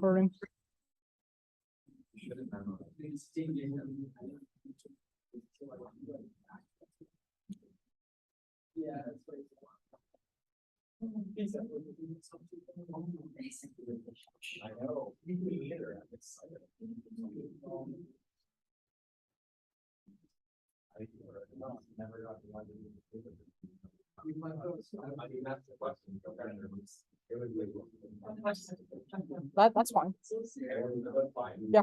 recording. I know. Me neither. I'm excited. Never got to one. That's fine. Yeah.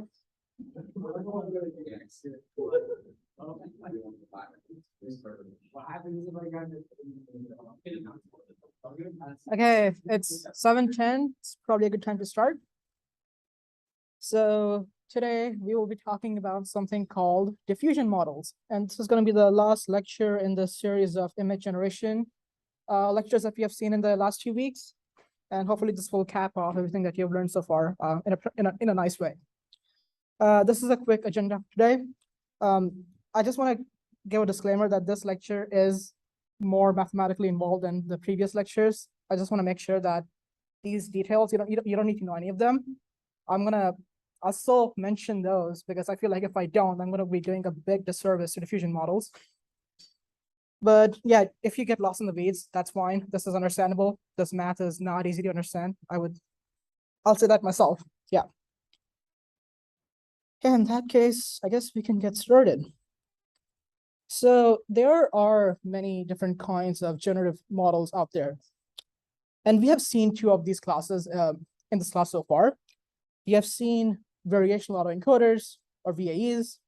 Okay, it's 7:10. It's probably a good time to start. So today we will be talking about something called diffusion models. And this is going to be the last lecture in the series of image generation lectures that we have seen in the last 2 weeks. And hopefully this will cap off everything that you've learned so far in a nice way. This is a quick agenda today. I just want to give a disclaimer that this lecture is more mathematically involved than the previous lectures. I just want to make sure that these details, you don't need to know any of them. I'll still mention those because I feel like if I don't, I'm going to be doing a big disservice to diffusion models. But yeah, if you get lost in the weeds, that's fine. This is understandable. This math is not easy to understand. I'll say that myself. Yeah. Okay, in that case, I guess we can get started. So there are many different kinds of generative models out there. And we have seen two of these classes in this class so far. We have seen variational autoencoders, or VAEs,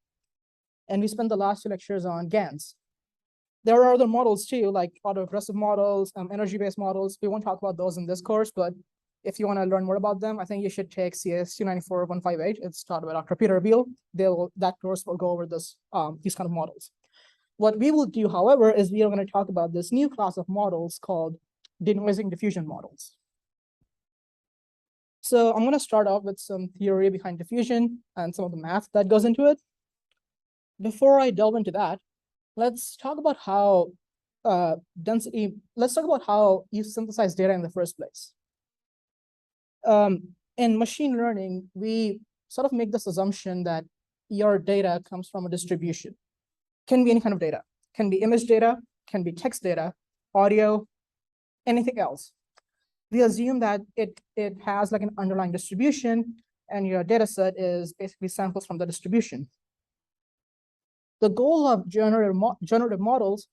and we spent the last two lectures on GANS. There are other models too, like autoaggressive models, energy-based models. We won't talk about those in this course, but if you want to learn more about them, I think you should take CS 294-158. It's taught by Dr. Peter Beal. That course will go over these kind of models. What we will do, however, is we are going to talk about this new class of models called denoising diffusion models. So I'm going to start off with some theory behind diffusion and some of the math that goes into it. Before I delve into that, let's talk about how let's talk about how you synthesize data in the first place. In machine learning, we sort of make this assumption that your data comes from a distribution. Can be any kind of data. Can be image data, can be text data, audio, anything else. We assume that it has like an underlying distribution, and your data set is basically samples from the distribution. The goal of generative models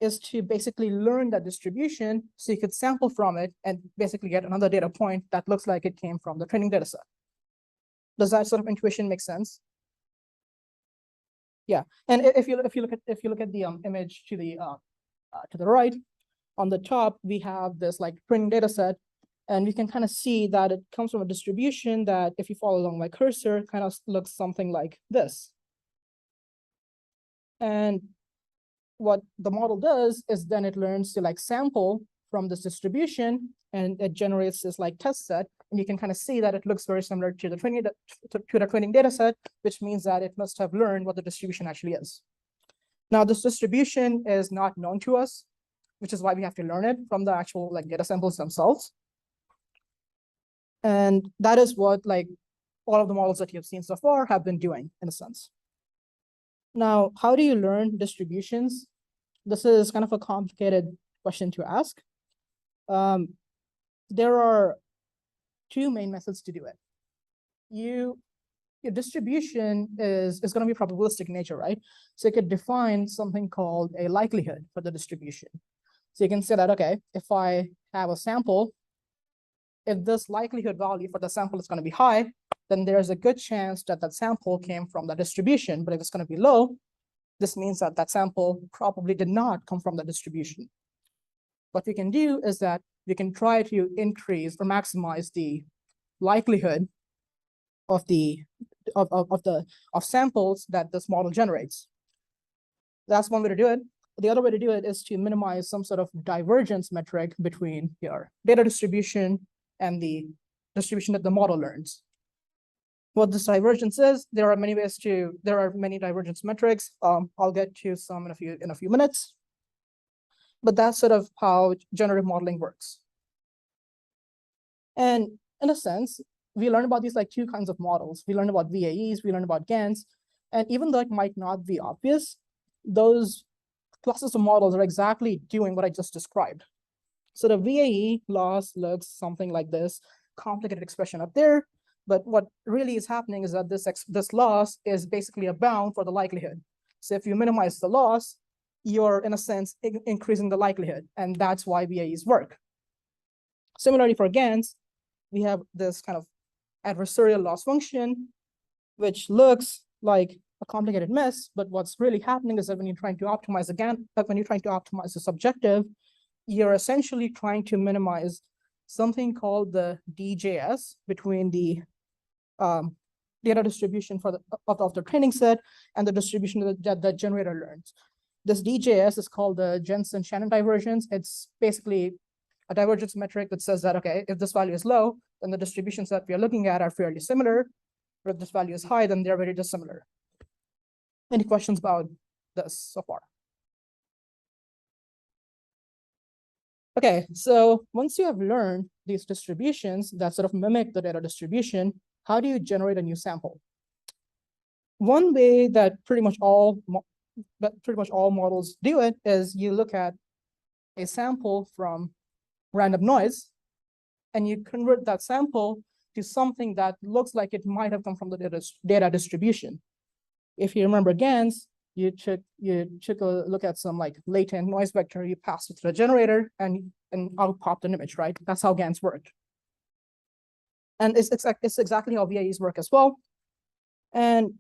is to basically learn that distribution so you could sample from it and basically get another data point that looks like it came from the training data set. Does that sort of intuition make sense? Yeah, and if you look at the image to the right, on the top we have this like training data set, and we can kind of see that it comes from a distribution that, if you follow along my cursor, kind of looks something like this. And what the model does is then it learns to like sample from this distribution, and it generates this like test set. And you can kind of see that it looks very similar to the training data set, which means that it must have learned what the distribution actually is. Now, this distribution is not known to us, which is why we have to learn it from the actual like data samples themselves. And that is what like all of the models that you have seen so far have been doing in a sense. Now, how do you learn distributions? This is kind of a complicated question to ask. There are two main methods to do it. Your distribution is going to be probabilistic in nature, right? So you could define something called a likelihood for the distribution. So you can say that, okay, if I have a sample, if this likelihood value for the sample is going to be high, then there's a good chance that that sample came from the distribution. But if it's going to be low, this means that that sample probably did not come from the distribution. What we can do is that we can try to increase or maximize the likelihood of samples that this model generates. That's one way to do it. The other way to do it is to minimize some sort of divergence metric between your data distribution and the distribution that the model learns. What this divergence is, there are many divergence metrics. I'll get to some in a few minutes. But that's sort of how generative modeling works. And in a sense, we learned about these like two kinds of models. We learned about VAEs, we learned about GANs, and even though it might not be obvious, those classes of models are exactly doing what I just described. So the VAE loss looks something like this, complicated expression up there. But what really is happening is that this loss is basically a bound for the likelihood. So if you minimize the loss, you're in a sense increasing the likelihood, and that's why VAEs work. Similarly for GANs, we have this kind of adversarial loss function, which looks like a complicated mess, but what's really happening is that when you're trying to optimize when you're trying to optimize the subjective, you're essentially trying to minimize something called the DJS between the data distribution of the training set and the distribution that the generator learns. This DJS is called the Jensen-Shannon divergence. It's basically a divergence metric that says that, okay, if this value is low, then the distributions that we are looking at are fairly similar. But if this value is high, then they're very dissimilar. Any questions about this so far? Okay, so once you have learned these distributions that sort of mimic the data distribution, how do you generate a new sample? One way that pretty much all models do it is you look at a sample from random noise, and you convert that sample to something that looks like it might have come from the data distribution. If you remember GANs, you took a look at some like latent noise vector, you passed it to the generator, and out popped an image, right? That's how GANs worked. And it's exactly how VAEs work as well. And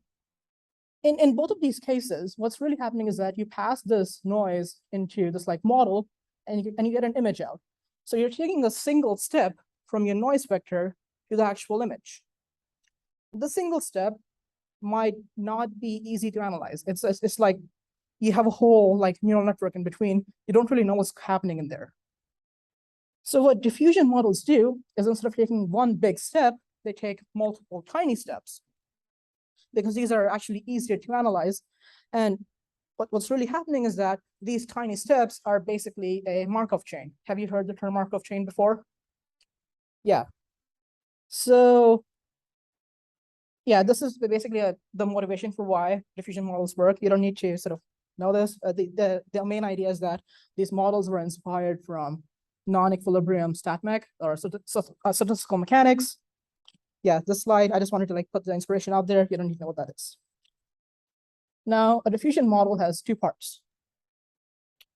in both of these cases, what's really happening is that you pass this noise into this like model, and you get an image out. So you're taking a single step from your noise vector to the actual image. The single step might not be easy to analyze. It's like you have a whole like neural network in between. You don't really know what's happening in there. So what diffusion models do is instead of taking one big step, they take multiple tiny steps, because these are actually easier to analyze. And what's really happening is that these tiny steps are basically a Markov chain. Have you heard the term Markov chain before? Yeah. So yeah, this is basically the motivation for why diffusion models work. You don't need to sort of know this. The main idea is that these models were inspired from non-equilibrium StatMech or statistical mechanics. Yeah, this slide, I just wanted to like put the inspiration out there. You don't need to know what that is. Now, a diffusion model has two parts.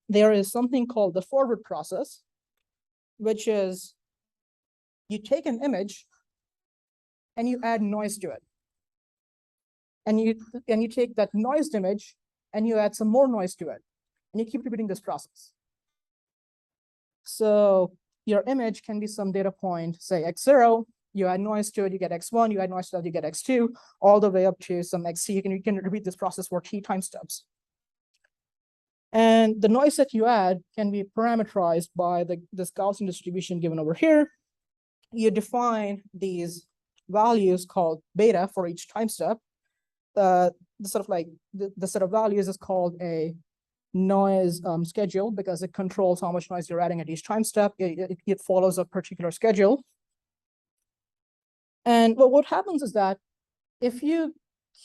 There is something called the forward process, which is you take an image and you add noise to it. And you take that noised image and you add some more noise to it. And you keep repeating this process. So your image can be some data point, say x0, you add noise to it, you get x1, you add noise to it, you get x2, all the way up to some xt. You can repeat this process for t time steps. And the noise that you add can be parameterized by this Gaussian distribution given over here. You define these values called beta for each time step. The set of values is called a noise schedule, because it controls how much noise you're adding at each time step. It follows a particular schedule. And what happens is that if you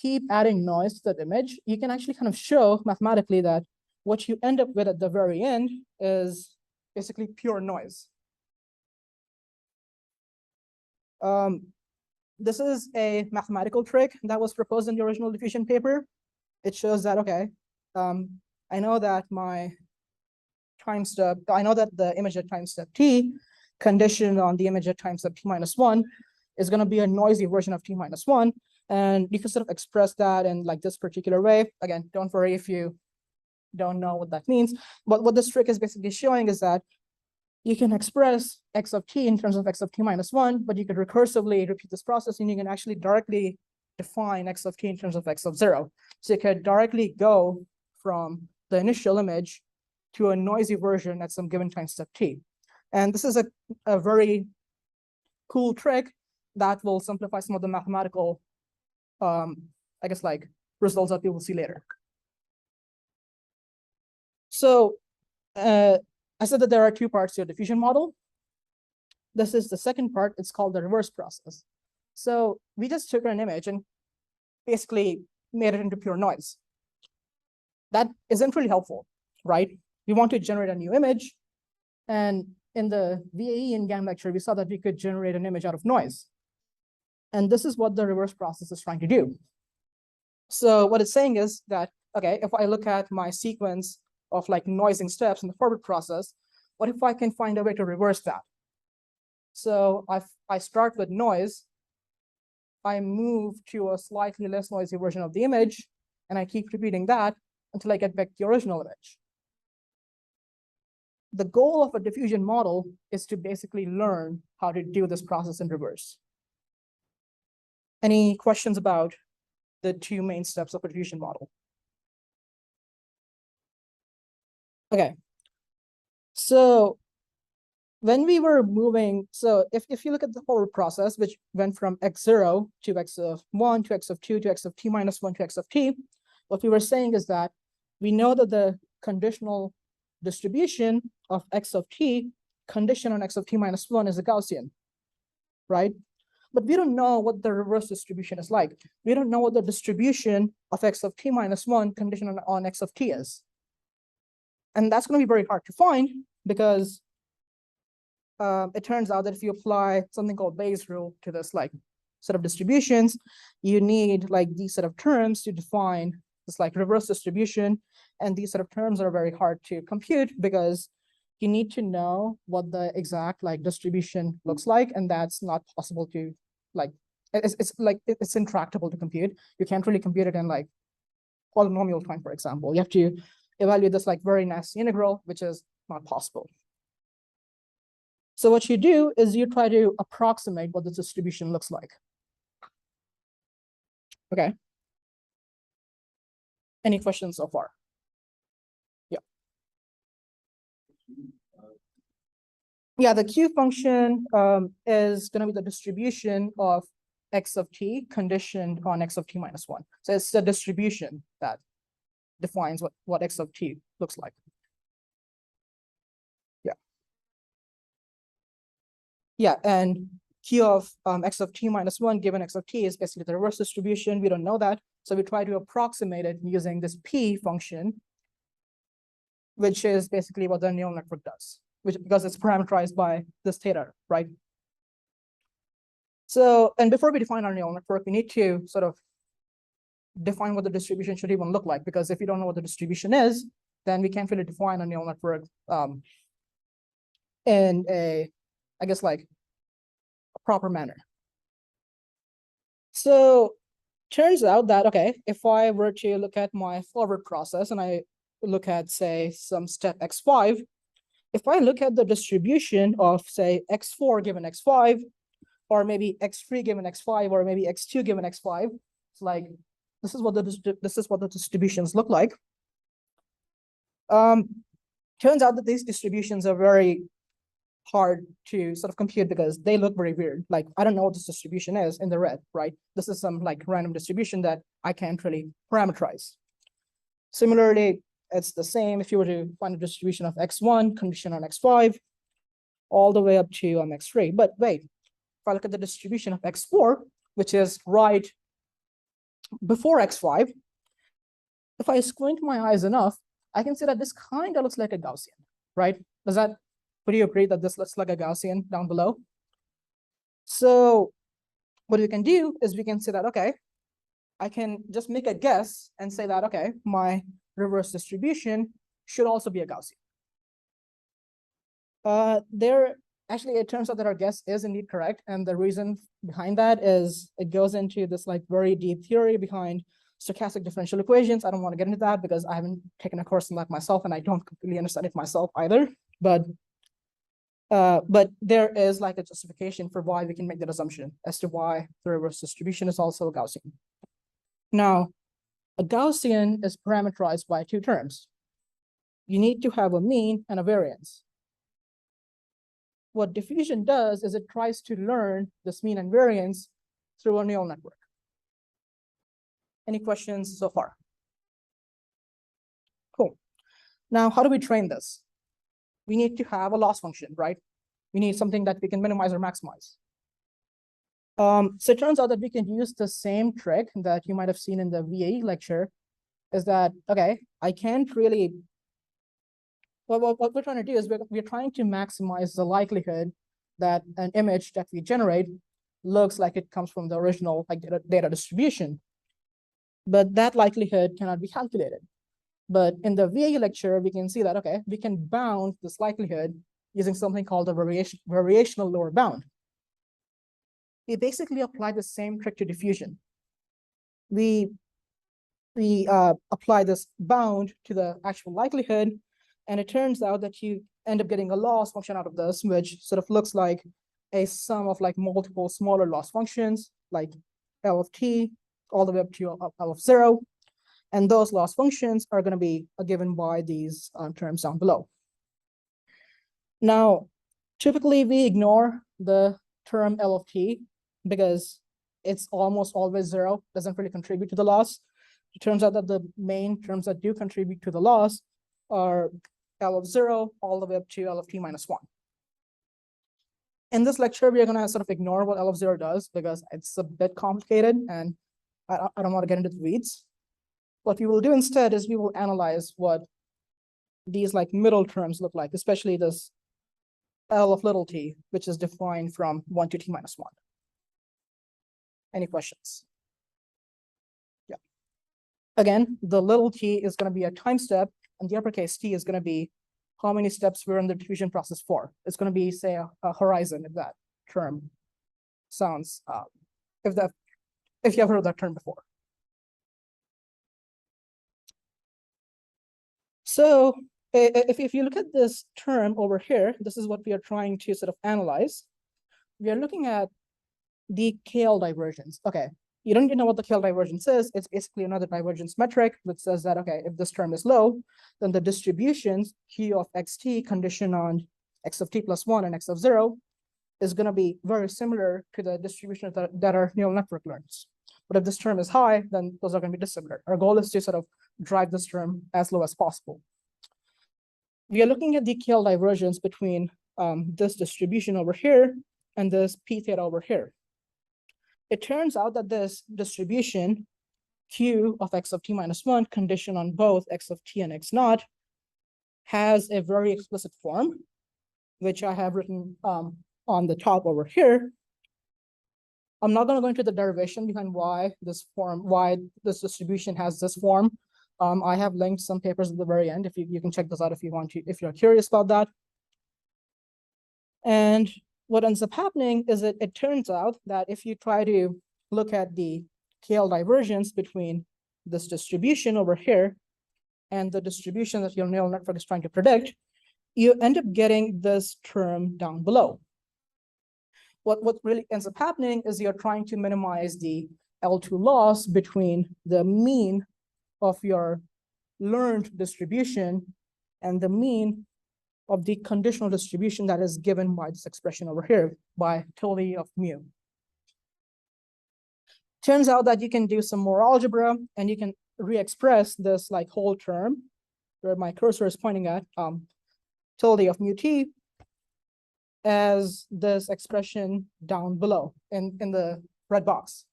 keep adding noise to that image, you can actually kind of show mathematically that what you end up with at the very end is basically pure noise. This is a mathematical trick that was proposed in the original diffusion paper. It shows that, okay, I know that my time step, I know that the image at time step t conditioned on the image at time step t-1 is going to be a noisy version of t-1. And you can sort of express that in like this particular way. Again, don't worry if you don't know what that means. But what this trick is basically showing is that you can express x of t in terms of x of t-1, but you could recursively repeat this process, and you can actually directly define x of t in terms of x of 0. So you could directly go from the initial image to a noisy version at some given time step t. And this is a very cool trick that will simplify some of the mathematical, I guess, like results that we will see later. So I said that there are two parts to a diffusion model. This is the second part. It's called the reverse process. So we just took an image and basically made it into pure noise. That isn't really helpful, right? We want to generate a new image. And in the VAE and GAN lecture, we saw that we could generate an image out of noise. And this is what the reverse process is trying to do. So what it's saying is that, okay, if I look at my sequence of like noising steps in the forward process, what if I can find a way to reverse that? So I start with noise, I move to a slightly less noisy version of the image, and I keep repeating that until I get back to the original image. The goal of a diffusion model is to basically learn how to do this process in reverse. Any questions about the two main steps of a diffusion model? Okay. So when we were moving, so if you look at the forward process, which went from x0 to x of 1 to x of 2 to x of t minus 1 to x of t, what we were saying is that we know that the conditional distribution of x of t condition on x of t minus 1 is a Gaussian, right? But we don't know what the reverse distribution is like. We don't know what the distribution of x of t minus 1 condition on x of t is. And that's going to be very hard to find because it turns out that if you apply something called Bayes' rule to this like set of distributions, you need like these set of terms to define this like reverse distribution. And these set of terms are very hard to compute because you need to know what the exact like distribution looks like. And that's not possible to like, it's intractable to compute. You can't really compute it in like polynomial time, for example. You have to evaluate this like very nasty integral, which is not possible. So what you do is you try to approximate what the distribution looks like. Okay. Any questions so far? Yeah. Yeah, the Q function is going to be the distribution of x of t conditioned on x of t minus 1. So it's the distribution that defines what x of t looks like. Yeah, and Q of x of t minus 1 given x of t is basically the reverse distribution. We don't know that. So we try to approximate it using this P function, which is basically what the neural network does, because it's parameterized by this theta, right? So, and before we define our neural network, we need to sort of define what the distribution should even look like, because if you don't know what the distribution is, then we can't really define a neural network in a, I guess, like a proper manner. So turns out that, okay, if I were to look at my forward process and I look at, say, some step x5, if I look at the distribution of, say, x4 given x5, or maybe x3 given x5, or maybe x2 given x5, it's like, this is what the distributions look like. Turns out that these distributions are very hard to sort of compute because they look very weird. Like, I don't know what this distribution is in the red, right? This is some like random distribution that I can't really parameterize. Similarly, it's the same if you were to find a distribution of x1 condition on x5 all the way up to x3. But wait, if I look at the distribution of x4, which is right before x5, if I squint my eyes enough, I can see that this kind of looks like a Gaussian, right? Would you agree that this looks like a Gaussian down below? So what we can do is we can say that, okay, I can just make a guess and say that, okay, my reverse distribution should also be a Gaussian. Actually, it turns out that our guess is indeed correct. And the reason behind that is it goes into this like very deep theory behind stochastic differential equations. I don't want to get into that because I haven't taken a course in that myself and I don't completely understand it myself either. But there is like a justification for why we can make that assumption as to why the reverse distribution is also a Gaussian. Now, a Gaussian is parameterized by two terms. You need to have a mean and a variance. What diffusion does is it tries to learn this mean and variance through a neural network. Any questions so far? Cool. Now, how do we train this? We need to have a loss function, right? We need something that we can minimize or maximize. So it turns out that we can use the same trick that you might have seen in the VAE lecture, is that, okay, I can't really, well, what we're trying to do is we're trying to maximize the likelihood that an image that we generate looks like it comes from the original like data distribution. But that likelihood cannot be calculated. But in the VAE lecture, we can see that, okay, we can bound this likelihood using something called a variational lower bound. We basically apply the same trick to diffusion. We apply this bound to the actual likelihood, and it turns out that you end up getting a loss function out of this, which sort of looks like a sum of like multiple smaller loss functions, like L of t all the way up to L of 0. And those loss functions are going to be given by these terms down below. Now, typically we ignore the term L of t because it's almost always 0, doesn't really contribute to the loss. It turns out that the main terms that do contribute to the loss are L of 0 all the way up to L of t minus 1. In this lecture, we are going to sort of ignore what L of 0 does because it's a bit complicated and I don't want to get into the weeds. What we will do instead is we will analyze what these like middle terms look like, especially this L of little t, which is defined from 1 to t minus 1. Any questions? Yeah. Again, the little t is going to be a time step, and the uppercase T is going to be how many steps we're in the diffusion process for. It's going to be, say, a horizon, if that term sounds, if you have heard that term before. So if you look at this term over here, this is what we are trying to sort of analyze. We are looking at the KL divergence. Okay, you don't even know what the KL divergence is. It's basically another divergence metric that says that, okay, if this term is low, then the distributions Q of xt conditioned on x of t plus 1 and x of 0 is going to be very similar to the distribution that our neural network learns. But if this term is high, then those are going to be dissimilar. Our goal is to sort of drive this term as low as possible. We are looking at the KL divergence between this distribution over here and this p theta over here. It turns out that this distribution Q of x of t minus 1 conditioned on both x of t and x naught has a very explicit form, which I have written on the top over here. I'm not going to go into the derivation behind why this distribution has this form. I have linked some papers at the very end. If you can check those out if you want to, if you're curious about that. And what ends up happening is it turns out that if you try to look at the KL divergence between this distribution over here and the distribution that your neural network is trying to predict, you end up getting this term down below. What really ends up happening is you're trying to minimize the L2 loss between the mean of your learned distribution and the mean of the conditional distribution that is given by this expression over here by tilde of mu. Turns out that you can do some more algebra and you can re-express this like whole term where my cursor is pointing at tilde of mu t as this expression down below in the red box.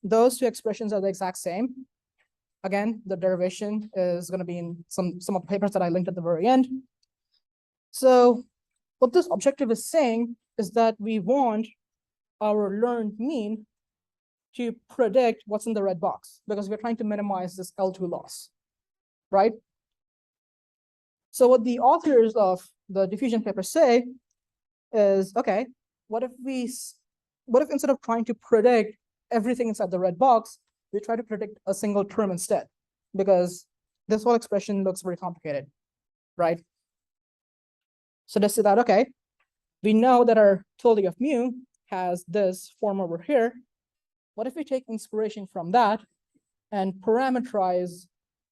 Those two expressions are the exact same. Again, the derivation is going to be in some of the papers that I linked at the very end. So what this objective is saying is that we want our learned mean to predict what's in the red box because we're trying to minimize this L2 loss, right? So what the authors of the diffusion paper say is, okay, what if instead of trying to predict everything inside the red box, we try to predict a single term instead, because this whole expression looks very complicated, right? So let's say that, okay, we know that our tilde of mu has this form over here. What if we take inspiration from that and parameterize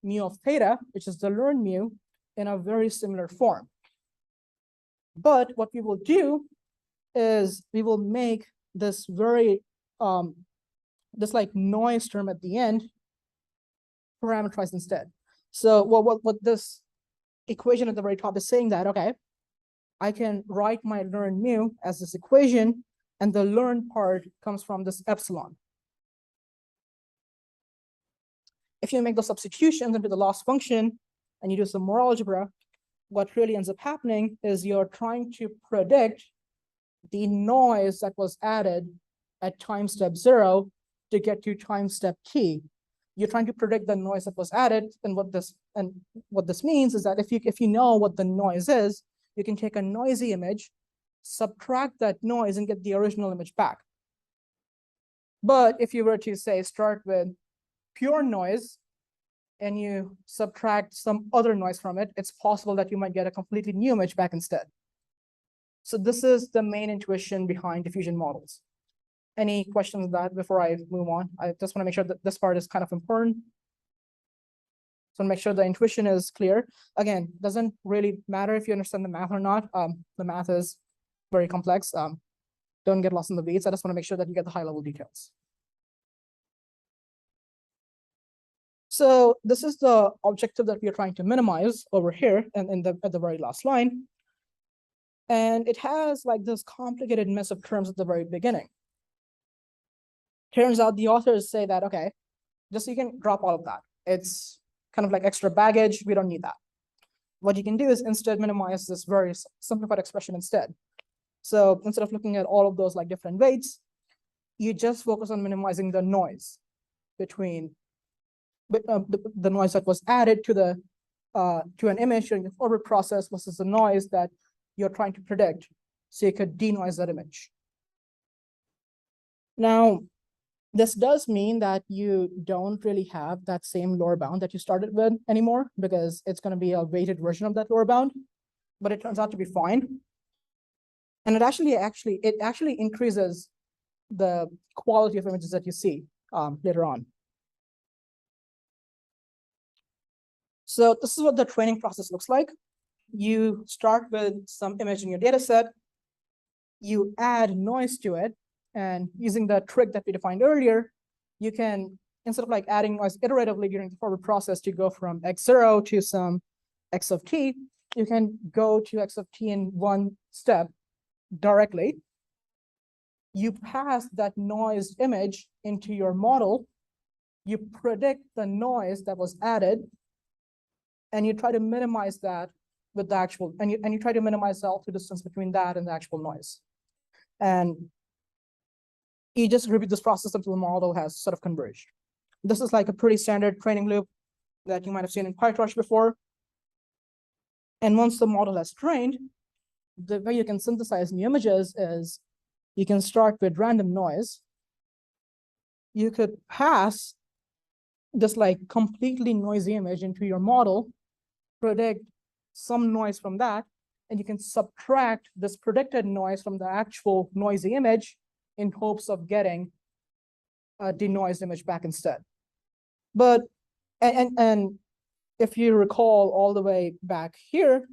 mu of theta, which is the learned mu, in a very similar form? But what we will do is we will make this very this like noise term at the end parameterized instead. So what this equation at the very top is saying that, okay, I can write my learned mu as this equation And the learned part comes from this epsilon. If you make those substitutions into the loss function and you do some more algebra, what really ends up happening is you're trying to predict the noise that was added at time step 0 to get to time step t. You're trying to predict the noise that was added, and what this means is that if you know what the noise is, you can take a noisy image, subtract that noise, and get the original image back. But if you were to say start with pure noise and you subtract some other noise from it, it's possible that you might get a completely new image back instead. So this is the main intuition behind diffusion models. Any questions on that before I move on? I just want to make sure that this part is kind of important. So make sure the intuition is clear. Again, doesn't really matter if you understand the math or not. The math is very complex. Don't get lost in the weeds. I just want to make sure that you get the high level details. So this is the objective that we are trying to minimize over here and at the very last line. And it has like this complicated mess of terms at the very beginning. Turns out the authors say that, okay, just you can drop all of that. It's kind of like extra baggage. We don't need that. What you can do is instead minimize this very simplified expression instead. So instead of looking at all of those like different weights, you just focus on minimizing the noise between the noise that was added to the to an image during the forward process versus the noise that you're trying to predict. So you could denoise that image. Now, this does mean that you don't really have that same lower bound that you started with anymore, because it's going to be a weighted version of that lower bound, but it turns out to be fine. And it actually increases the quality of images that you see later on. So this is what the training process looks like. You start with some image in your data set, you add noise to it, and using the trick that we defined earlier, you can, instead of like adding noise iteratively during the forward process to go from x0 to some x of t, you can go to x of t in one step directly. You pass that noised image into your model, you predict the noise that was added, and you try to minimize that with the actual, and you try to minimize the altitude distance between that and the actual noise. And you just repeat this process until the model has sort of converged. This is like a pretty standard training loop that you might have seen in PyTorch before. And once the model has trained, the way you can synthesize new images is you can start with random noise. You could pass this like completely noisy image into your model, predict some noise from that, and you can subtract this predicted noise from the actual noisy image in hopes of getting a denoised image back instead. But, and if you recall all the way back here,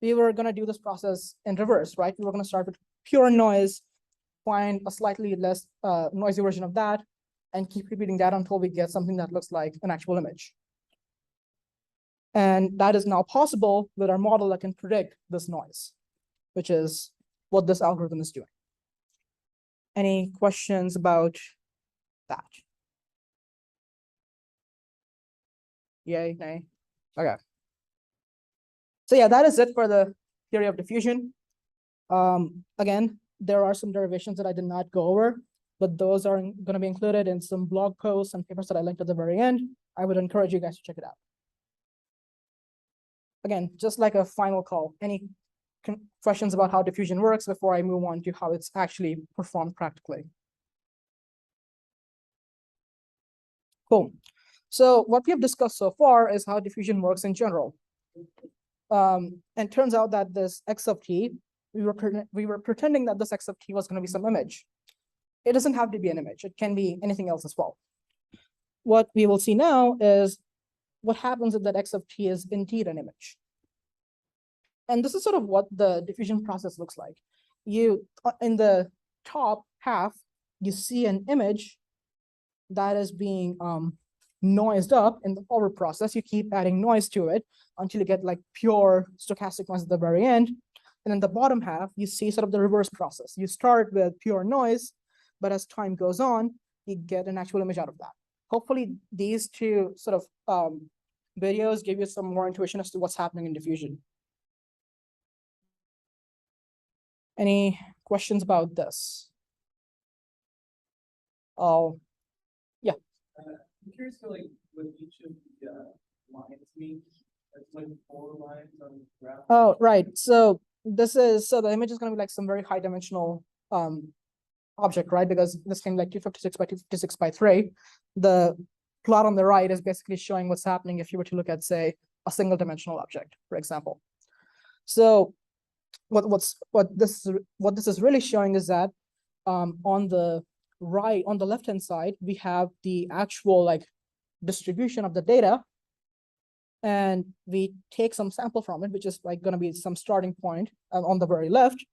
we were going to do this process in reverse, right? We were going to start with pure noise, find a slightly less noisy version of that, and keep repeating that until we get something that looks like an actual image. And that is now possible with our model that can predict this noise, which is what this algorithm is doing. Any questions about that? Yay, nay? Okay. So yeah, that is it for the theory of diffusion. Again, there are some derivations that I did not go over, but those are going to be included in some blog posts and papers that I linked at the very end. I would encourage you guys to check it out. Again, just like a final call, any questions about how diffusion works before I move on to how it's actually performed practically? Cool. So what we have discussed so far is how diffusion works in general. And turns out that this x of t, we were pretending that this x of t was going to be some image. It doesn't have to be an image. It can be anything else as well. What we will see now is what happens if that x of t is indeed an image. And this is sort of what the diffusion process looks like. You, in the top half, you see an image that is being noised up in the forward process. You keep adding noise to it until you get like pure stochastic noise at the very end. And in the bottom half, you see sort of the reverse process. You start with pure noise, but as time goes on, you get an actual image out of that. Hopefully, these two sort of videos give you some more intuition as to what's happening in diffusion. Any questions about this? Oh, yeah. I'm curious to like what each of the lines mean. It's like 4 lines on the graph. Oh, right. So so the image is going to be like some very high dimensional object, right? Because this thing like 256 by 256 by 3. The plot on the right is basically showing what's happening if you were to look at, say, a single dimensional object, for example. So what this is really showing is that on the right, on the left hand side, we have the actual like distribution of the data, and we take some sample from it, which is like going to be some starting point on the very left,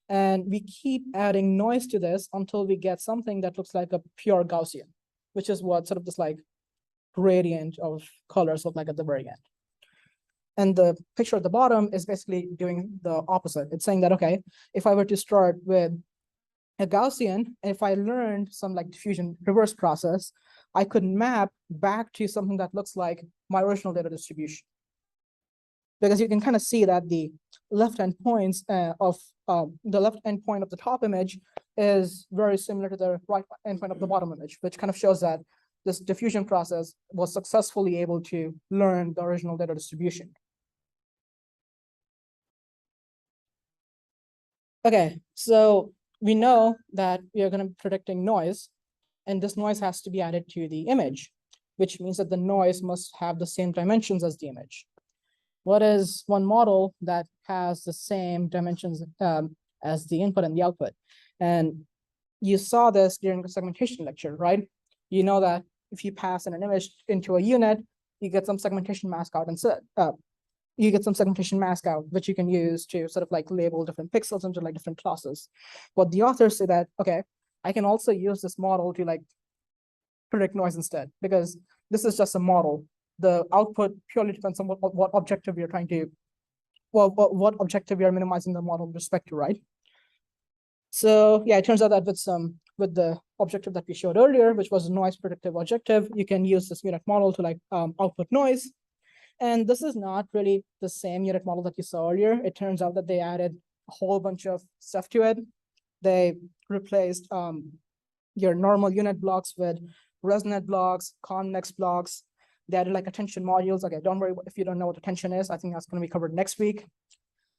and we keep adding noise to this until we get something that looks like a pure Gaussian, which is what sort of this like gradient of colors look like at the very end. And the picture at the bottom is basically doing the opposite. It's saying that, okay, if I were to start with a Gaussian, and if I learned some like diffusion reverse process, I could map back to something that looks like my original data distribution. Because you can kind of see that the left-hand points of the left endpoint of the top image is very similar to the right endpoint of the bottom image, which kind of shows that this diffusion process was successfully able to learn the original data distribution. Okay, so we know that we are going to be predicting noise, and this noise has to be added to the image, which means that the noise must have the same dimensions as the image. What is one model that has the same dimensions as the input and the output? And you saw this during the segmentation lecture, right? You know that if you pass an image into a unit, you get some segmentation mask out instead. You get some segmentation mask out, which you can use to sort of like label different pixels into like different classes. But the authors say that, okay, I can also use this model to like predict noise instead, because this is just a model. The output purely depends on what objective we are trying to, well, what objective we are minimizing the model with respect to, right? So yeah, it turns out that with the objective that we showed earlier, which was a noise predictive objective, you can use this unit model to like output noise. And this is not really the same unit model that you saw earlier. It turns out that they added a whole bunch of stuff to it. They replaced your normal unit blocks with resonant blocks, convex blocks. They added like attention modules. Okay, don't worry if you don't know what attention is. I think that's going to be covered next week.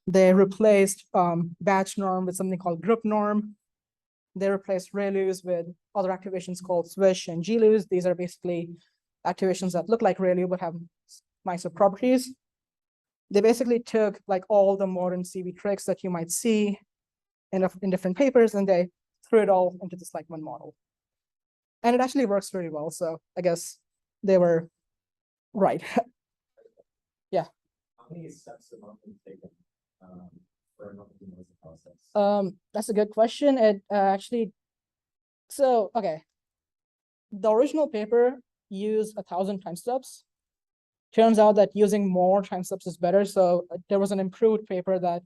They replaced batch norm with something called group norm. They replaced ReLUs with other activations called swish and GLUs. These are basically activations that look like ReLU but have nicer properties. They basically took like all the modern CV tricks that you might see in different papers, and they threw it all into this like one model. And it actually works really well. So I guess they were right. Yeah. How many steps have been taken for an optimization process? That's a good question. It actually, so okay, the original paper used 1,000 time steps. Turns out that using more time steps is better. So there was an improved paper that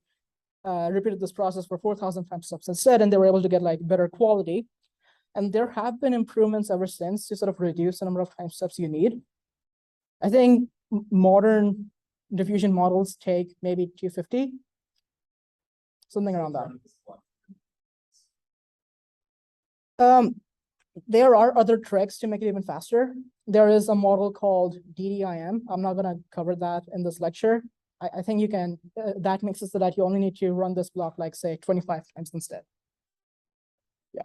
repeated this process for 4,000 time steps instead, and they were able to get like better quality. And there have been improvements ever since to sort of reduce the number of time steps you need. I think modern diffusion models take maybe 250, something around that. There are other tricks to make it even faster. There is a model called DDIM. I'm not going to cover that in this lecture. I think you can, that makes it so that you only need to run this block like say 25 times instead. Yeah.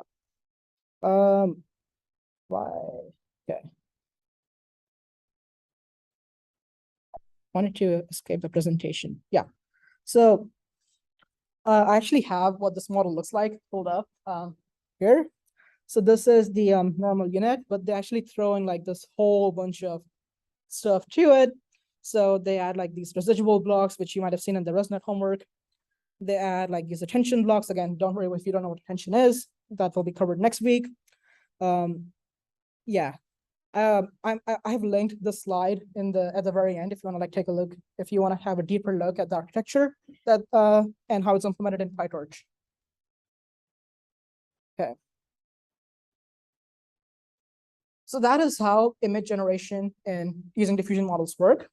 Why? Okay. Wanted to escape the presentation. Yeah. So I actually have what this model looks like pulled up here. So this is the normal unit, but they actually throw in like this whole bunch of stuff to it. So they add like these residual blocks, which you might have seen in the ResNet homework. They add like these attention blocks. Again, don't worry if you don't know what attention is. That will be covered next week. Yeah. I have linked the slide at the very end if you want to like take a look, if you want to have a deeper look at the architecture that and how it's implemented in PyTorch. Okay. So that is how image generation and using diffusion models work.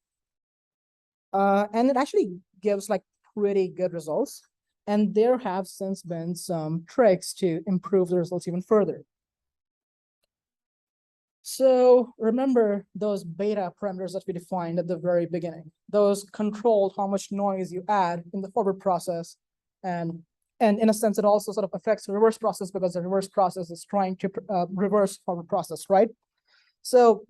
And it actually gives like pretty good results. And there have since been some tricks to improve the results even further. So remember those beta parameters that we defined at the very beginning. Those control how much noise you add in the forward process. And in a sense, it also sort of affects the reverse process because the reverse process is trying to reverse forward process, right? So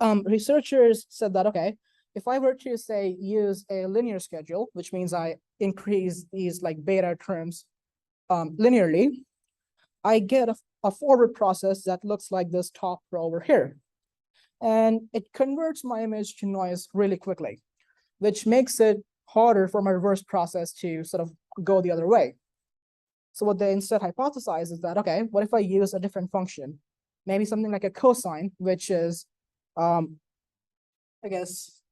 researchers said that, okay, if I were to say use a linear schedule, which means I increase these like beta terms linearly, I get a forward process that looks like this top row over here. And it converts my image to noise really quickly, which makes it harder for my reverse process to sort of go the other way. So what they instead hypothesize is that, okay, what if I use a different function? Maybe something like a cosine, which is, I guess,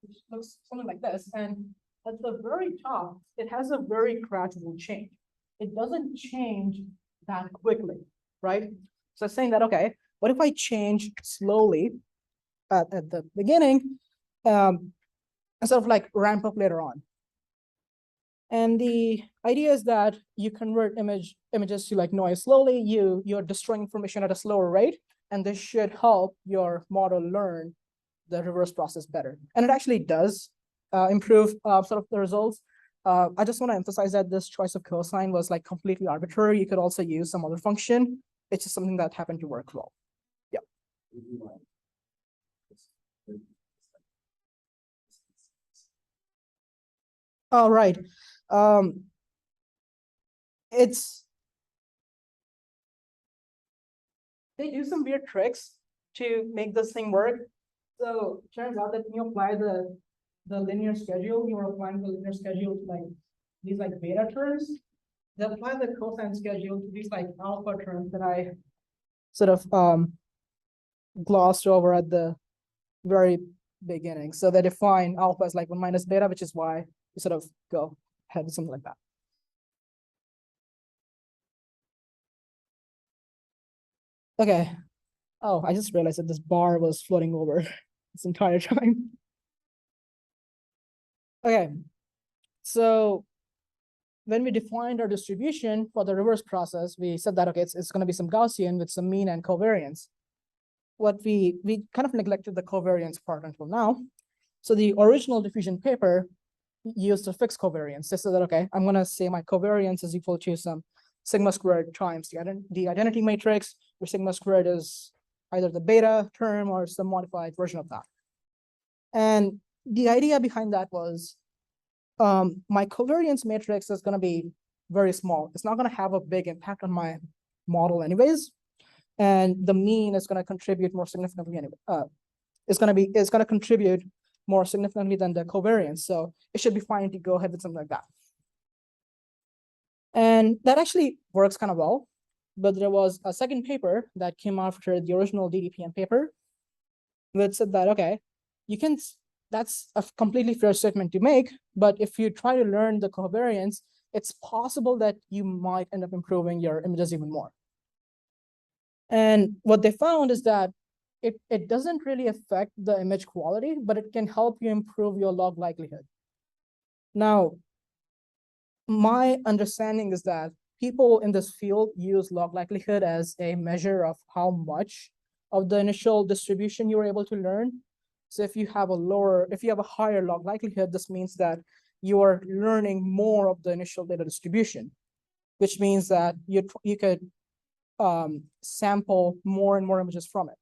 which looks something like this. And at the very top, it has a very gradual change. It doesn't change that quickly, right? So saying that, okay, what if I change slowly at the beginning, instead of like ramp up later on? And the idea is that you convert images to like noise slowly, you're destroying information at a slower rate, and this should help your model learn the reverse process better. And it actually does improve sort of the results. I just want to emphasize that this choice of cosine was like completely arbitrary. You could also use some other function. It's just something that happened to work well. Yeah. All right. It's they do some weird tricks to make this thing work. So it turns out that when you apply the linear schedule, you're applying the linear schedule to like these like beta terms. They apply the cosine schedule to these like alpha terms that I sort of glossed over at the very beginning. So they define alpha as like 1 minus beta, which is why you sort of go ahead with something like that. Okay. Oh, I just realized that this bar was floating over this entire time. Okay. So when we defined our distribution for the reverse process, we said that, okay, it's going to be some Gaussian with some mean and covariance. What we kind of neglected the covariance part until now. So the original diffusion paper used a fixed covariance. They said that, okay, I'm going to say my covariance is equal to some sigma squared times the identity matrix, where sigma squared is either the beta term or some modified version of that. And the idea behind that was my covariance matrix is going to be very small. It's not going to have a big impact on my model anyways. And the mean is going to contribute more significantly anyway. It's going to contribute more significantly than the covariance. So it should be fine to go ahead with something like that. And that actually works kind of well. But there was a second paper that came after the original DDPM paper that said that, okay, that's a completely fair statement to make. But if you try to learn the covariance, it's possible that you might end up improving your images even more. And what they found is that it doesn't really affect the image quality, but it can help you improve your log likelihood. Now, my understanding is that people in this field use log likelihood as a measure of how much of the initial distribution you're able to learn. So if you have a higher log likelihood, this means that you are learning more of the initial data distribution, which means that you could sample more and more images from it.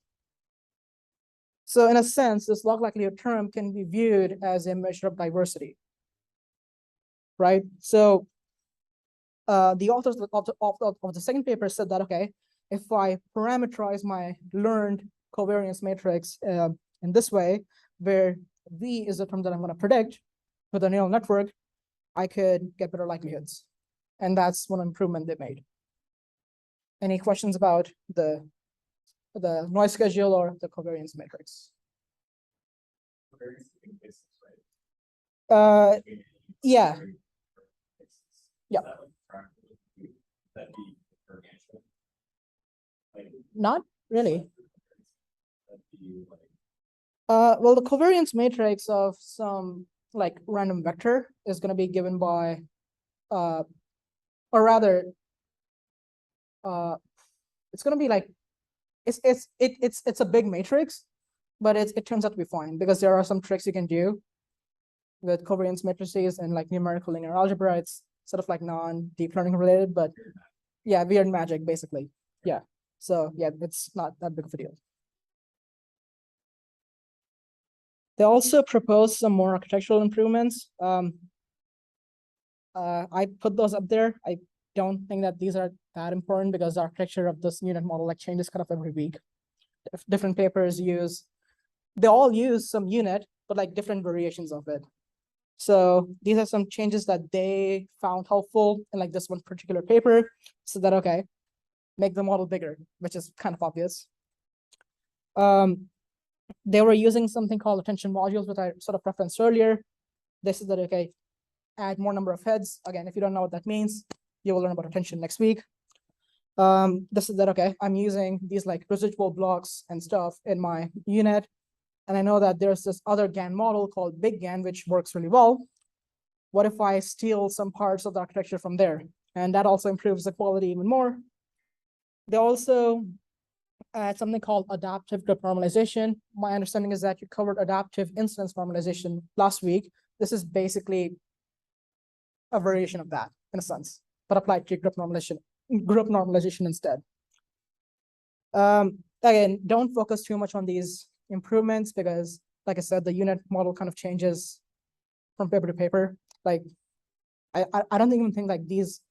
So in a sense, this log likelihood term can be viewed as a measure of diversity, right? So the authors of the second paper said that, okay, if I parameterize my learned covariance matrix in this way, where V is the term that I'm going to predict with a neural network, I could get better likelihoods. And that's one improvement they made. Any questions about the noise schedule or the covariance matrix? Uh, yeah. Yeah. Not really. Well, the covariance matrix of some like random vector is going to be given by, or rather, it's going to be like it's a big matrix, but it turns out to be fine because there are some tricks you can do with covariance matrices and like numerical linear algebra. It's sort of like non-deep learning related, but yeah, weird magic basically. Yeah. So yeah, it's not that big of a deal. They also propose some more architectural improvements. I put those up there. I don't think that these are that important because the architecture of this unit model like changes kind of every week. If different papers they all use some unit, but like different variations of it. So these are some changes that they found helpful in like this one particular paper. So that, okay, make the model bigger, which is kind of obvious. They were using something called attention modules, which I sort of referenced earlier. They said that, okay, add more number of heads. Again, if you don't know what that means, you will learn about attention next week. This is that, okay, I'm using these like residual blocks and stuff in my unit. And I know that there's this other GAN model called Big GAN, which works really well. What if I steal some parts of the architecture from there? And that also improves the quality even more. They also add something called adaptive group normalization. My understanding is that you covered adaptive incidence normalization last week. This is basically a variation of that in a sense, but applied to group normalization instead. Again, don't focus too much on these improvements because, like I said, the unit model kind of changes from paper to paper. Like, I don't even think like these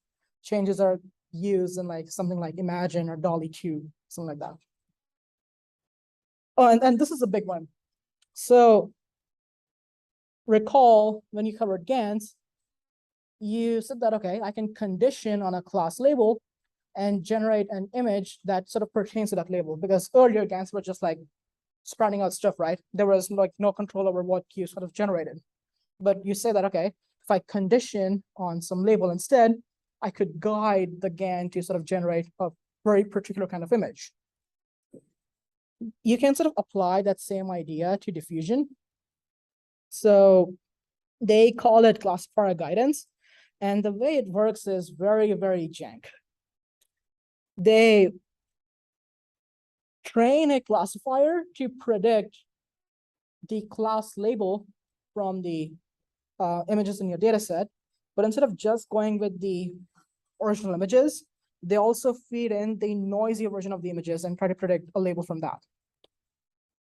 changes are used in like something like Imagine or Dolly 2, something like that. Oh, and this is a big one. So recall when you covered GANS, you said that, okay, I can condition on a class label and generate an image that sort of pertains to that label, because earlier GANs were just like sprouting out stuff, right? There was like no control over what you sort of generated. But you say that, okay, if I condition on some label instead, I could guide the GAN to sort of generate a very particular kind of image. You can sort of apply that same idea to diffusion. So they call it Classifier Guidance. And the way it works is very, very jank. They train a classifier to predict the class label from the images in your data set. But instead of just going with the original images, they also feed in the noisy version of the images and try to predict a label from that.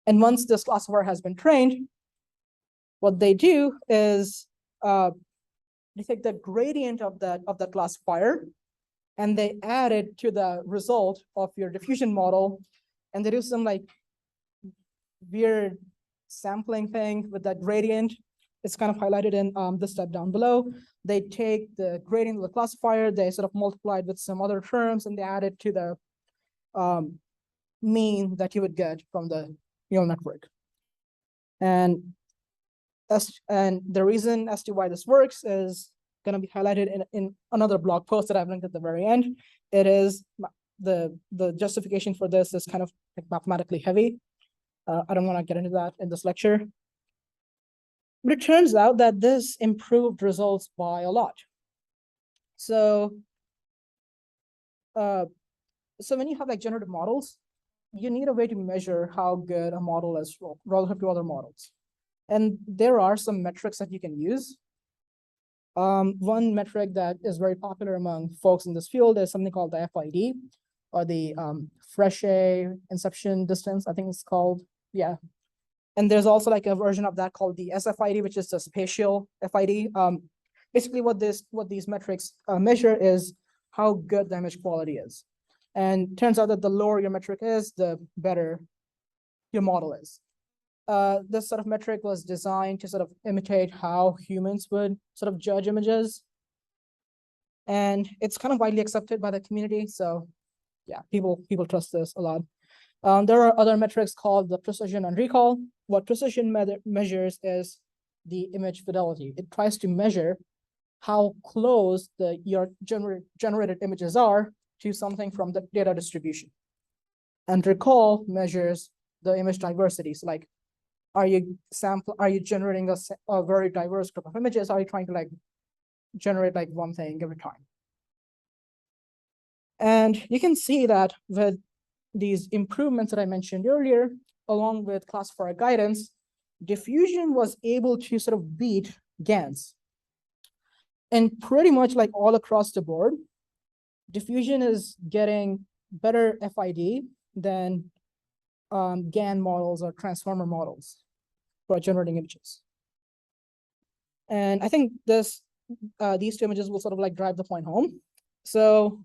And once this classifier has been trained, what they do is they take the gradient of that classifier and they add it to the result of your diffusion model, and they do some like weird sampling thing with that gradient. It's kind of highlighted in this step down below. They take the gradient of the classifier, they sort of multiply it with some other terms, and they add it to the mean that you would get from the neural network. And the reason as to why this works is going to be highlighted in another blog post that I've linked at the very end. It is the justification for this is kind of like mathematically heavy. I don't want to get into that in this lecture. But it turns out that this improved results by a lot. So, so when you have like generative models, you need a way to measure how good a model is relative to other models. And there are some metrics that you can use. One metric that is very popular among folks in this field is something called the FID, or the Frechet inception distance, I think it's called. Yeah. And there's also like a version of that called the SFID, which is the spatial FID. Basically, what these metrics measure is how good the image quality is. And turns out that the lower your metric is, the better your model is. This sort of metric was designed to sort of imitate how humans would sort of judge images. And it's kind of widely accepted by the community. So yeah, people trust this a lot. There are other metrics called the precision and recall. What precision measures is the image fidelity. It tries to measure how close your generated images are to something from the data distribution. And recall measures the image diversity. So like, are you generating a very diverse group of images? Are you trying to like generate like one thing every time? And you can see that with these improvements that I mentioned earlier, along with classifier guidance, diffusion was able to sort of beat GANS. And pretty much like all across the board, diffusion is getting better FID than GAN models or transformer models for generating images. And I think these two images will sort of like drive the point home. So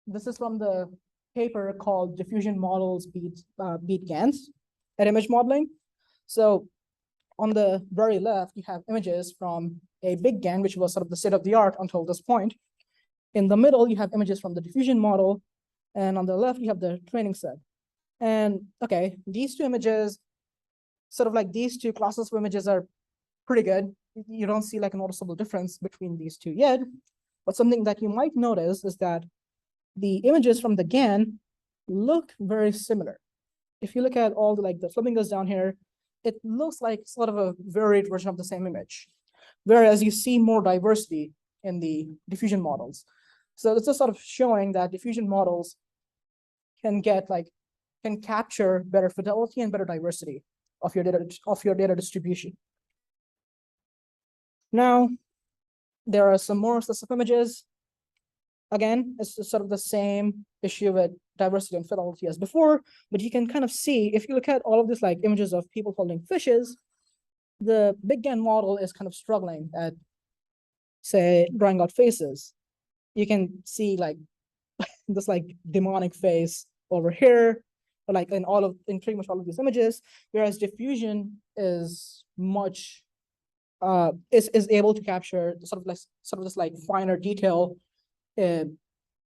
this is from the paper called Diffusion Models Beat GANs at image modeling. So on the very left, you have images from a big GAN, which was sort of the state of the art until this point. In the middle, you have images from the diffusion model. And on the left, you have the training set. And okay, these two images, sort of like these two classes of images are pretty good. You don't see like a noticeable difference between these two yet. But something that you might notice is that the images from the GAN look very similar. If you look at all the flamingos down here, it looks like sort of a varied version of the same image. Whereas you see more diversity in the diffusion models. So it's just sort of showing that diffusion models can capture better fidelity and better diversity of your data distribution. Now, there are some more specific images. Again, it's sort of the same issue with diversity and fidelity as before, but you can kind of see, if you look at all of these like images of people holding fishes, the big GAN model is kind of struggling at, say, drawing out faces. You can see like this like demonic face over here, or like in pretty much all of these images, whereas diffusion is much is able to capture sort of this like finer detail in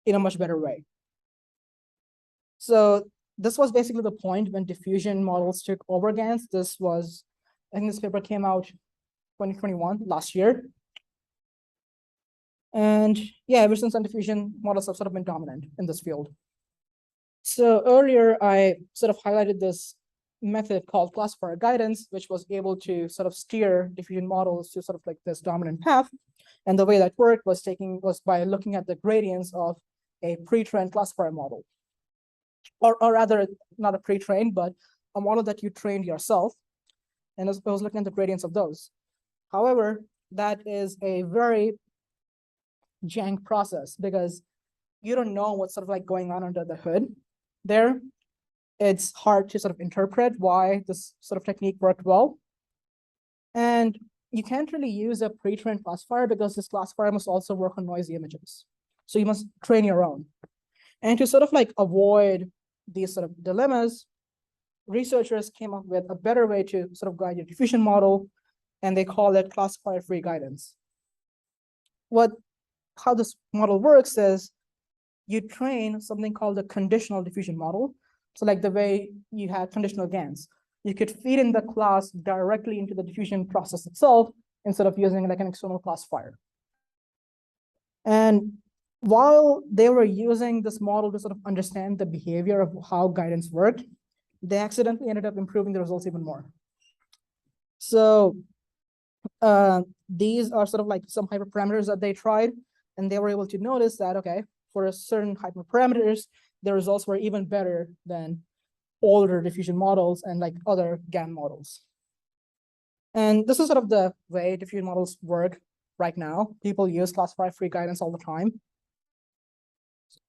a much better way. So this was basically the point when diffusion models took over GANs. I think this paper came out 2021, last year. And yeah, ever since then, diffusion models have sort of been dominant in this field. So earlier, I sort of highlighted this method called classifier guidance, which was able to sort of steer diffusion models to sort of like this dominant path. And the way that worked was by looking at the gradients of a pre-trained classifier model. Or rather, not a pre-trained, but a model that you trained yourself. And I was looking at the gradients of those. However, that is a very jank process because you don't know what's sort of like going on under the hood there. It's hard to sort of interpret why this sort of technique worked well. And you can't really use a pre-trained classifier because this classifier must also work on noisy images. So you must train your own. And to sort of like avoid these sort of dilemmas, researchers came up with a better way to sort of guide your diffusion model, and they call it classifier-free guidance. How this model works is you train something called a conditional diffusion model. So like the way you had conditional GANs, you could feed in the class directly into the diffusion process itself instead of using like an external classifier. And while they were using this model to sort of understand the behavior of how guidance worked, they accidentally ended up improving the results even more. So these are sort of like some hyperparameters that they tried, and they were able to notice that, okay, for a certain hyperparameters, the results were even better than older diffusion models and like other GAN models. And this is sort of the way diffusion models work right now. People use classifier-free guidance all the time.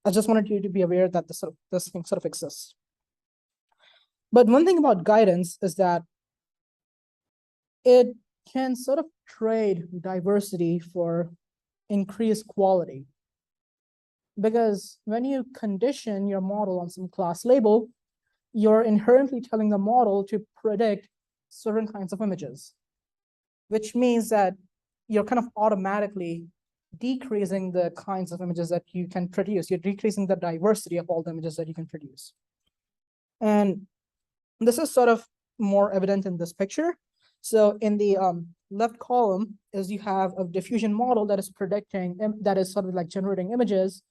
I just wanted you to be aware that this thing sort of exists. But one thing about guidance is that it can sort of trade diversity for increased quality. Because when you condition your model on some class label, you're inherently telling the model to predict certain kinds of images, which means that you're kind of automatically decreasing the kinds of images that you can produce. You're decreasing the diversity of all the images that you can produce. And this is sort of more evident in this picture. So in the left column is you have a diffusion model that is predicting, that is sort of like generating images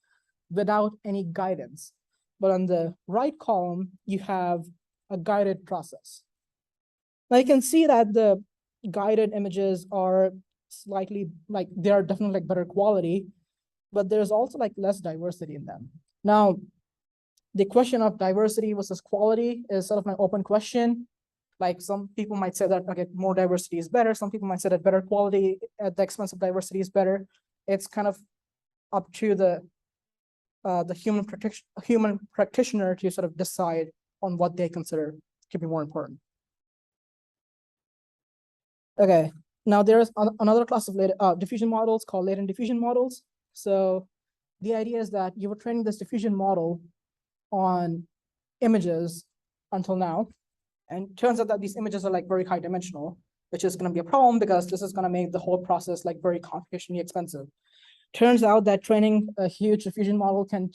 without any guidance. But on the right column, you have a guided process. Now you can see that the guided images are slightly like, they are definitely like better quality, but there's also like less diversity in them. Now, the question of diversity versus quality is sort of an open question. Like some people might say that, okay, more diversity is better. Some people might say that better quality at the expense of diversity is better. It's kind of up to the human practitioner to sort of decide on what they consider to be more important. Okay, now there's another class of diffusion models called latent diffusion models. So the idea is that you were training this diffusion model on images until now. And it turns out that these images are like very high dimensional, which is going to be a problem because this is going to make the whole process like very computationally expensive. Turns out that training a huge diffusion model can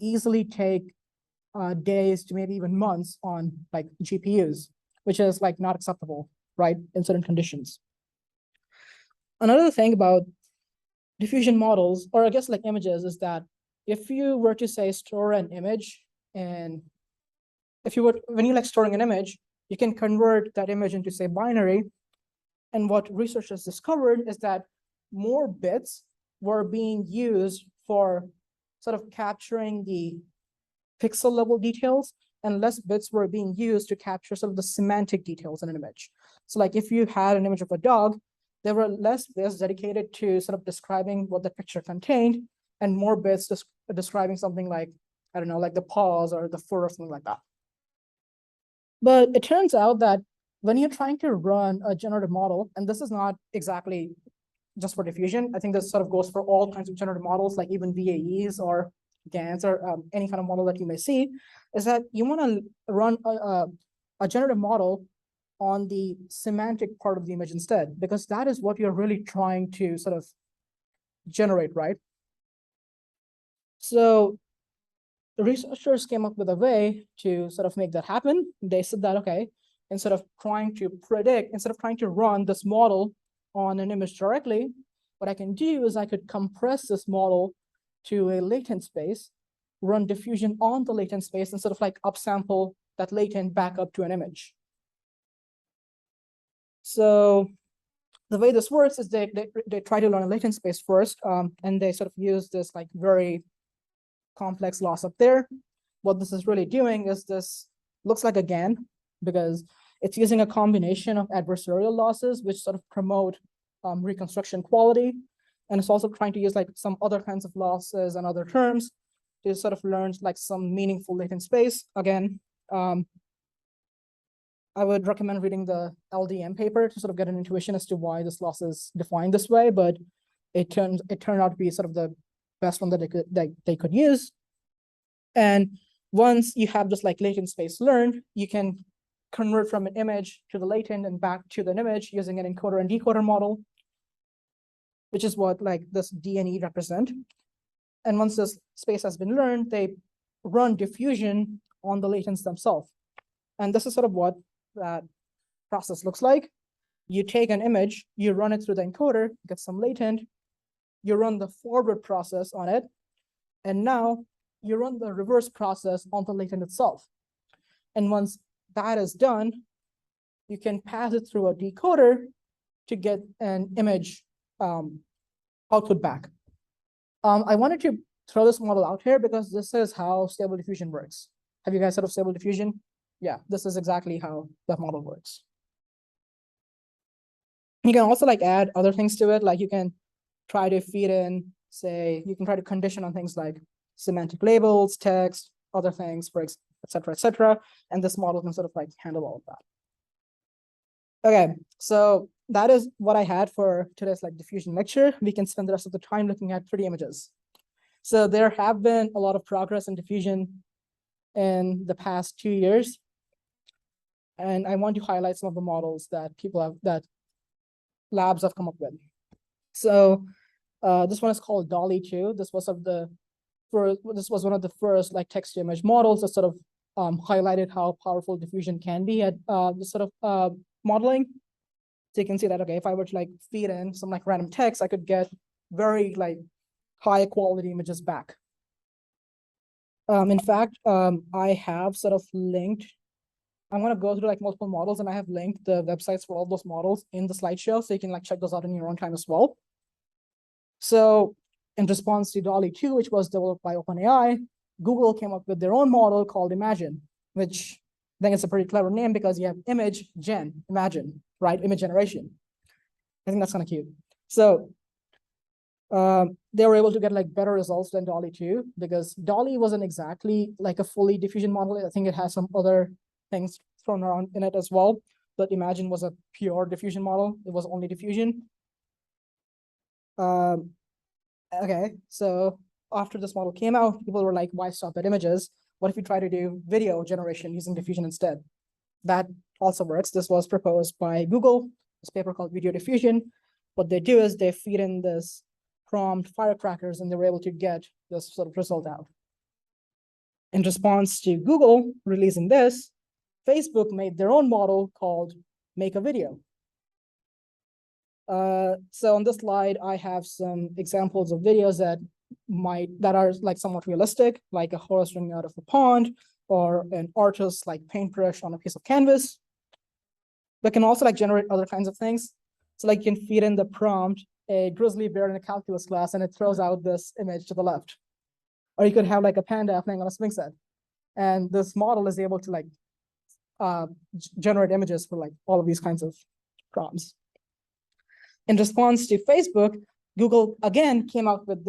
easily take days to maybe even months on like GPUs, which is like not acceptable, right, in certain conditions. Another thing about diffusion models, or I guess like images, is that if you were to say store an image, and when you like storing an image, you can convert that image into say binary. And what researchers discovered is that more bits were being used for sort of capturing the pixel level details, and less bits were being used to capture sort of the semantic details in an image. So like if you had an image of a dog, there were less bits dedicated to sort of describing what the picture contained, and more bits describing something like, I don't know, like the paws or the fur or something like that. But it turns out that when you're trying to run a generative model, and this is not exactly just for diffusion, I think this sort of goes for all kinds of generative models, like even VAEs or GANs or any kind of model that you may see, is that you want to run a generative model on the semantic part of the image instead, because that is what you're really trying to sort of generate, right? So the researchers came up with a way to sort of make that happen. They said that, okay, instead of trying to run this model on an image directly, what I can do is I could compress this model to a latent space, run diffusion on the latent space, and sort of like upsample that latent back up to an image. So the way this works is they try to learn a latent space first, and they sort of use this like very complex loss up there. What this is really doing is this looks like a GAN because it's using a combination of adversarial losses, which sort of promote reconstruction quality. And it's also trying to use like some other kinds of losses and other terms to sort of learn like some meaningful latent space. Again, I would recommend reading the LDM paper to sort of get an intuition as to why this loss is defined this way, but it turned out to be sort of the best one that they could use. And once you have this like latent space learned, you can convert from an image to the latent and back to the image using an encoder and decoder model, which is what like this D and E represent. And once this space has been learned, they run diffusion on the latents themselves. And this is sort of what that process looks like. You take an image, you run it through the encoder, get some latent, you run the forward process on it, and now you run the reverse process on the latent itself. And once that is done, you can pass it through a decoder to get an image output back. I wanted to throw this model out here because this is how Stable Diffusion works. Have you guys heard of Stable Diffusion? Yeah, this is exactly how that model works. You can also like add other things to it, like you can try to feed in, say, you can try to condition on things like semantic labels, text, other things, for et cetera, and this model can sort of like handle all of that. Okay, so that is what I had for today's like diffusion lecture. We can spend the rest of the time looking at 3D images. So there have been a lot of progress in diffusion in the past 2 years. And I want to highlight some of the models that labs have come up with. So This one is called Dolly 2. This was one of the first like text to image models that sort of highlighted how powerful diffusion can be at this sort of modeling. So you can see that, okay, if I were to like feed in some like random text, I could get very like high quality images back. In fact, I have sort of linked, I'm going to go through like multiple models, and I have linked the websites for all those models in the slideshow, so you can like check those out in your own time as well. So in response to Dolly 2, which was developed by OpenAI, Google came up with their own model called Imagine, which I think it's a pretty clever name because you have image gen, imagine, right? Image generation. I think that's kind of cute. So they were able to get like better results than Dolly 2 because Dolly wasn't exactly like a fully diffusion model. I think it has some other things thrown around in it as well. But Imagine was a pure diffusion model. It was only diffusion. Okay, so after this model came out, people were like, why stop at images? What if you try to do video generation using diffusion instead? That also works. This was proposed by Google, this paper called Video Diffusion. What they do is they feed in this prompt firecrackers, and they were able to get this sort of result out. In response to Google releasing this, Facebook made their own model called Make a Video. So on this slide, I have some examples of videos that are like somewhat realistic, like a horse running out of a pond, or an artist like paintbrush on a piece of canvas. But can also like generate other kinds of things. So like you can feed in the prompt a grizzly bear in a calculus class, and it throws out this image to the left. Or you could have like a panda playing on a swing set, and this model is able to like generate images for like all of these kinds of prompts. In response to Facebook, Google again came out with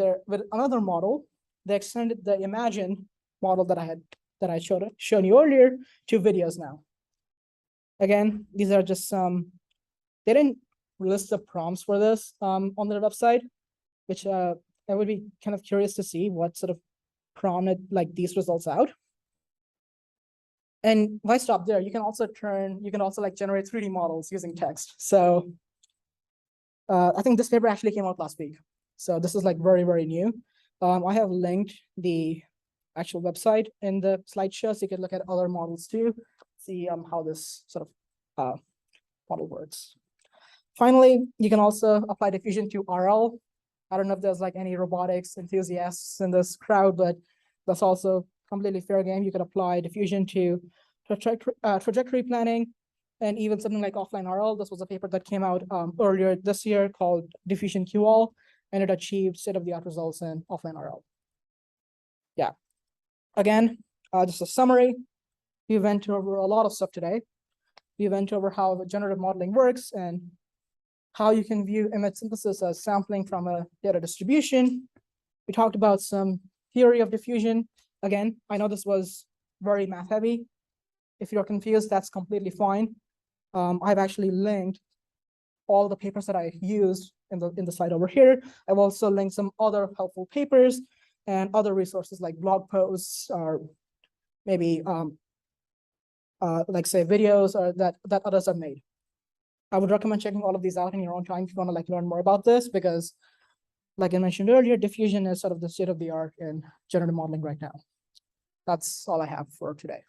another model. They extended the Imagine model that I shown you earlier to videos now. Again, these are just some. They didn't list the prompts for this on their website, which I would be kind of curious to see what sort of prompted like these results out. And why stop there? You can also like generate 3D models using text. So I think this paper actually came out last week. So this is like very, very new. I have linked the actual website in the slideshow, so you can look at other models too, see how this sort of model works. Finally, you can also apply diffusion to RL. I don't know if there's like any robotics enthusiasts in this crowd, but that's also completely fair game. You could apply diffusion to trajectory planning, and even something like offline RL. This was a paper that came out earlier this year called Diffusion QL, and it achieved state-of-the-art results in offline RL. Yeah. Again, just a summary. We went over a lot of stuff today. We went over how generative modeling works and how you can view image synthesis as sampling from a data distribution. We talked about some theory of diffusion. Again, I know this was very math heavy. If you're confused, that's completely fine. I've actually linked all the papers that I used in the slide over here. I've also linked some other helpful papers and other resources like blog posts or maybe like say videos or that others have made. I would recommend checking all of these out in your own time if you want to like learn more about this, because like I mentioned earlier, diffusion is sort of the state of the art in generative modeling right now. That's all I have for today.